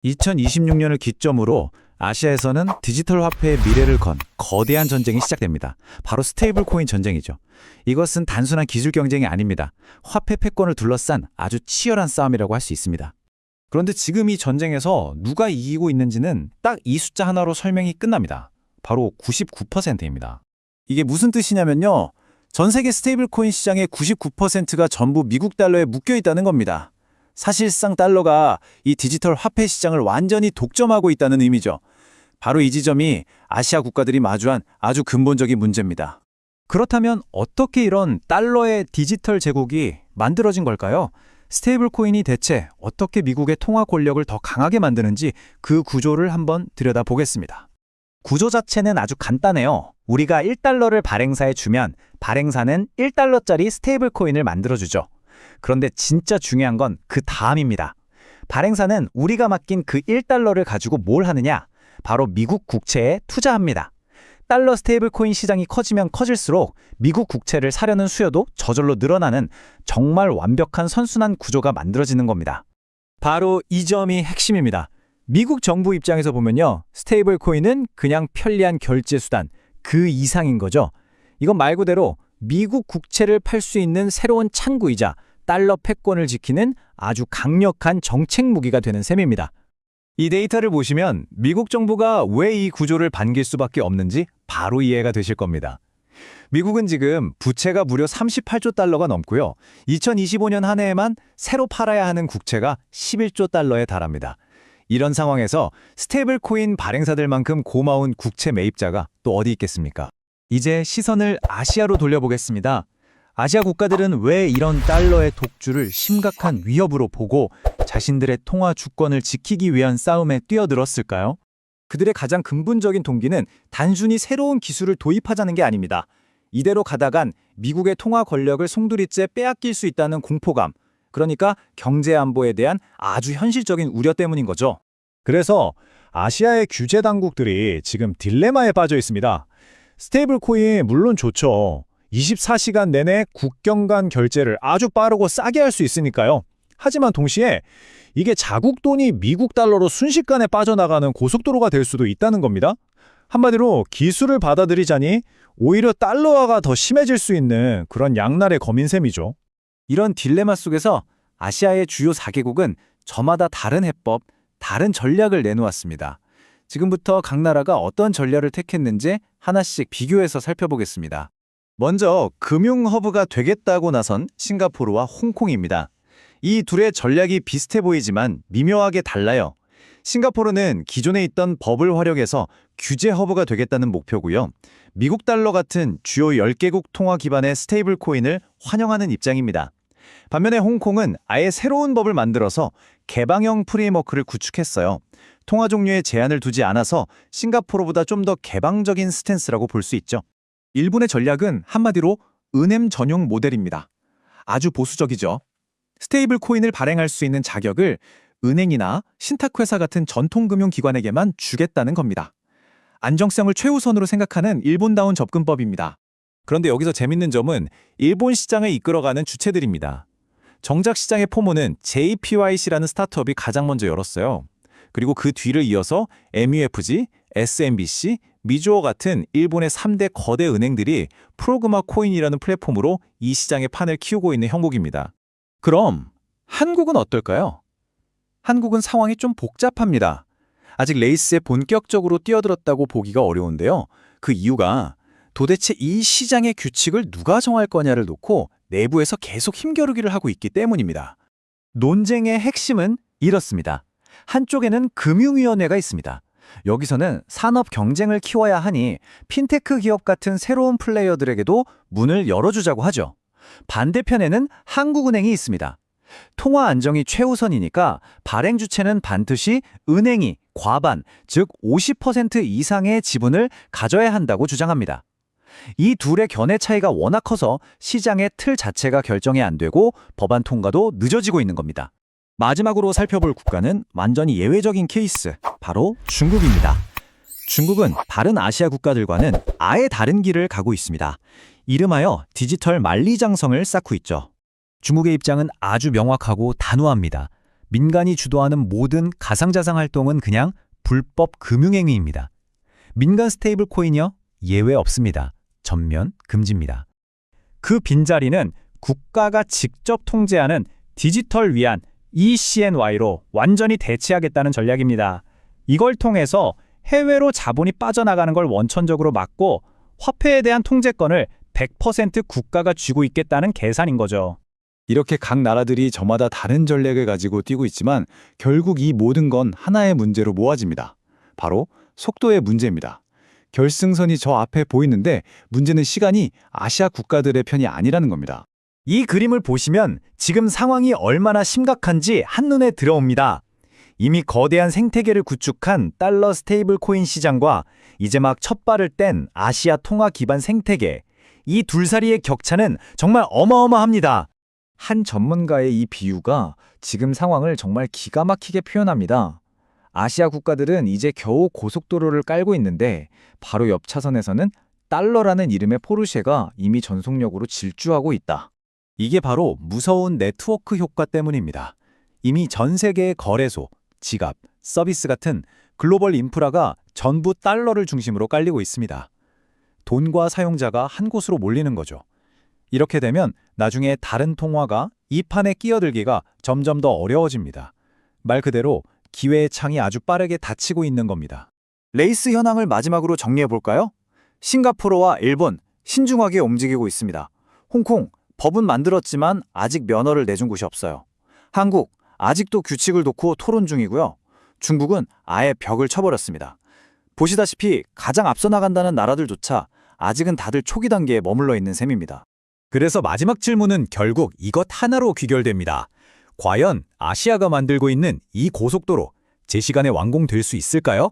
2026년을 기점으로 아시아에서는 디지털 화폐의 미래를 건 거대한 전쟁이 시작됩니다. 바로 스테이블 코인 전쟁이죠. 이것은 단순한 기술 경쟁이 아닙니다. 화폐 패권을 둘러싼 아주 치열한 싸움이라고 할 수 있습니다. 그런데 지금 이 전쟁에서 누가 이기고 있는지는 딱 이 숫자 하나로 설명이 끝납니다. 바로 99%입니다. 이게 무슨 뜻이냐면요. 전 세계 스테이블 코인 시장의 99%가 전부 미국 달러에 묶여 있다는 겁니다. 사실상 달러가 이 디지털 화폐 시장을 완전히 독점하고 있다는 의미죠. 바로 이 지점이 아시아 국가들이 마주한 아주 근본적인 문제입니다. 그렇다면 어떻게 이런 달러의 디지털 제국이 만들어진 걸까요? 스테이블 코인이 대체 어떻게 미국의 통화 권력을 더 강하게 만드는지 그 구조를 한번 들여다보겠습니다. 구조 자체는 아주 간단해요. 우리가 1달러를 발행사에 주면 발행사는 1달러짜리 스테이블 코인을 만들어주죠. 그런데 진짜 중요한 건 그 다음입니다. 발행사는 우리가 맡긴 그 1달러를 가지고 뭘 하느냐? 바로 미국 국채에 투자합니다. 달러 스테이블 코인 시장이 커지면 커질수록 미국 국채를 사려는 수요도 저절로 늘어나는 정말 완벽한 선순환 구조가 만들어지는 겁니다. 바로 이 점이 핵심입니다. 미국 정부 입장에서 보면요. 스테이블 코인은 그냥 편리한 결제 수단, 그 이상인 거죠. 이건 말 그대로 미국 국채를 팔 수 있는 새로운 창구이자 달러 패권을 지키는 아주 강력한 정책 무기가 되는 셈입니다. 이 데이터를 보시면 미국 정부가 왜 이 구조를 반길 수밖에 없는지 바로 이해가 되실 겁니다. 미국은 지금 부채가 무려 38조 달러가 넘고요. 2025년 한 해에만 새로 팔아야 하는 국채가 11조 달러에 달합니다. 이런 상황에서 스테이블 코인 발행사들만큼 고마운 국채 매입자가 또 어디 있겠습니까? 이제 시선을 아시아로 돌려보겠습니다. 아시아 국가들은 왜 이런 달러의 독주를 심각한 위협으로 보고 자신들의 통화 주권을 지키기 위한 싸움에 뛰어들었을까요? 그들의 가장 근본적인 동기는 단순히 새로운 기술을 도입하자는 게 아닙니다. 이대로 가다간 미국의 통화 권력을 송두리째 빼앗길 수 있다는 공포감, 그러니까 경제 안보에 대한 아주 현실적인 우려 때문인 거죠. 그래서 아시아의 규제 당국들이 지금 딜레마에 빠져 있습니다. 스테이블 코인 물론 좋죠. 24시간 내내 국경 간 결제를 아주 빠르고 싸게 할 수 있으니까요. 하지만 동시에 이게 자국 돈이 미국 달러로 순식간에 빠져나가는 고속도로가 될 수도 있다는 겁니다. 한마디로 기술을 받아들이자니 오히려 달러화가 더 심해질 수 있는 그런 양날의 검인 셈이죠. 이런 딜레마 속에서 아시아의 주요 4개국은 저마다 다른 해법, 다른 전략을 내놓았습니다. 지금부터 각 나라가 어떤 전략을 택했는지 하나씩 비교해서 살펴보겠습니다. 먼저 금융 허브가 되겠다고 나선 싱가포르와 홍콩입니다. 이 둘의 전략이 비슷해 보이지만 미묘하게 달라요. 싱가포르는 기존에 있던 법을 활용해서 규제 허브가 되겠다는 목표고요. 미국 달러 같은 주요 10개국 통화 기반의 스테이블 코인을 환영하는 입장입니다. 반면에 홍콩은 아예 새로운 법을 만들어서 개방형 프레임워크를 구축했어요. 통화 종류에 제한을 두지 않아서 싱가포르보다 좀 더 개방적인 스탠스라고 볼 수 있죠. 일본의 전략은 한마디로 은행 전용 모델입니다. 아주 보수적이죠. 스테이블 코인을 발행할 수 있는 자격을 은행이나 신탁회사 같은 전통금융기관에게만 주겠다는 겁니다. 안정성을 최우선으로 생각하는 일본다운 접근법입니다. 그런데 여기서 재밌는 점은 일본 시장을 이끌어가는 주체들입니다. 정작 시장의 포문은 JPYC라는 스타트업이 가장 먼저 열었어요. 그리고 그 뒤를 이어서 MUFG, SMBC, 미주호 같은 일본의 3대 거대 은행들이 프로그마 코인이라는 플랫폼으로 이 시장의 판을 키우고 있는 형국입니다. 그럼 한국은 어떨까요? 한국은 상황이 좀 복잡합니다. 아직 레이스에 본격적으로 뛰어들었다고 보기가 어려운데요. 그 이유가 도대체 이 시장의 규칙을 누가 정할 거냐를 놓고 내부에서 계속 힘겨루기를 하고 있기 때문입니다. 논쟁의 핵심은 이렇습니다. 한쪽에는 금융위원회가 있습니다. 여기서는 산업 경쟁을 키워야 하니 핀테크 기업 같은 새로운 플레이어들에게도 문을 열어주자고 하죠. 반대편에는 한국은행이 있습니다. 통화 안정이 최우선이니까 발행 주체는 반드시 은행이 과반, 즉 50% 이상의 지분을 가져야 한다고 주장합니다. 이 둘의 견해 차이가 워낙 커서 시장의 틀 자체가 결정이 안 되고 법안 통과도 늦어지고 있는 겁니다. 마지막으로 살펴볼 국가는 완전히 예외적인 케이스, 바로 중국입니다. 중국은 다른 아시아 국가들과는 아예 다른 길을 가고 있습니다. 이름하여 디지털 만리장성을 쌓고 있죠. 중국의 입장은 아주 명확하고 단호합니다. 민간이 주도하는 모든 가상자산 활동은 그냥 불법 금융행위입니다. 민간 스테이블 코인이요? 예외 없습니다. 전면 금지입니다. 그 빈자리는 국가가 직접 통제하는 디지털 위안 ECNY로 완전히 대체하겠다는 전략입니다. 이걸 통해서 해외로 자본이 빠져나가는 걸 원천적으로 막고 화폐에 대한 통제권을 100% 국가가 쥐고 있겠다는 계산인 거죠. 이렇게 각 나라들이 저마다 다른 전략을 가지고 뛰고 있지만 결국 이 모든 건 하나의 문제로 모아집니다. 바로 속도의 문제입니다. 결승선이 저 앞에 보이는데 문제는 시간이 아시아 국가들의 편이 아니라는 겁니다. 이 그림을 보시면 지금 상황이 얼마나 심각한지 한눈에 들어옵니다. 이미 거대한 생태계를 구축한 달러 스테이블 코인 시장과 이제 막 첫 발을 뗀 아시아 통화 기반 생태계, 이 둘사리의 격차는 정말 어마어마합니다. 한 전문가의 이 비유가 지금 상황을 정말 기가 막히게 표현합니다. 아시아 국가들은 이제 겨우 고속도로를 깔고 있는데 바로 옆 차선에서는 달러라는 이름의 포르쉐가 이미 전속력으로 질주하고 있다. 이게 바로 무서운 네트워크 효과 때문입니다. 이미 전 세계의 거래소, 지갑, 서비스 같은 글로벌 인프라가 전부 달러를 중심으로 깔리고 있습니다. 돈과 사용자가 한 곳으로 몰리는 거죠. 이렇게 되면 나중에 다른 통화가 이 판에 끼어들기가 점점 더 어려워집니다. 말 그대로 기회의 창이 아주 빠르게 닫히고 있는 겁니다. 레이스 현황을 마지막으로 정리해 볼까요? 싱가포르와 일본, 신중하게 움직이고 있습니다. 홍콩, 법은 만들었지만 아직 면허를 내준 곳이 없어요. 한국, 아직도 규칙을 놓고 토론 중이고요. 중국은 아예 벽을 쳐버렸습니다. 보시다시피 가장 앞서 나간다는 나라들조차 아직은 다들 초기 단계에 머물러 있는 셈입니다. 그래서 마지막 질문은 결국 이것 하나로 귀결됩니다. 과연 아시아가 만들고 있는 이 고속도로 제 시간에 완공될 수 있을까요?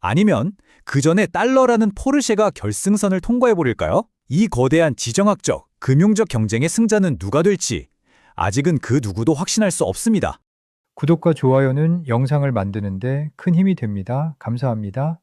아니면 그 전에 달러라는 포르쉐가 결승선을 통과해버릴까요? 이 거대한 지정학적, 금융적 경쟁의 승자는 누가 될지 아직은 그 누구도 확신할 수 없습니다. 구독과 좋아요는 영상을 만드는데 큰 힘이 됩니다. 감사합니다.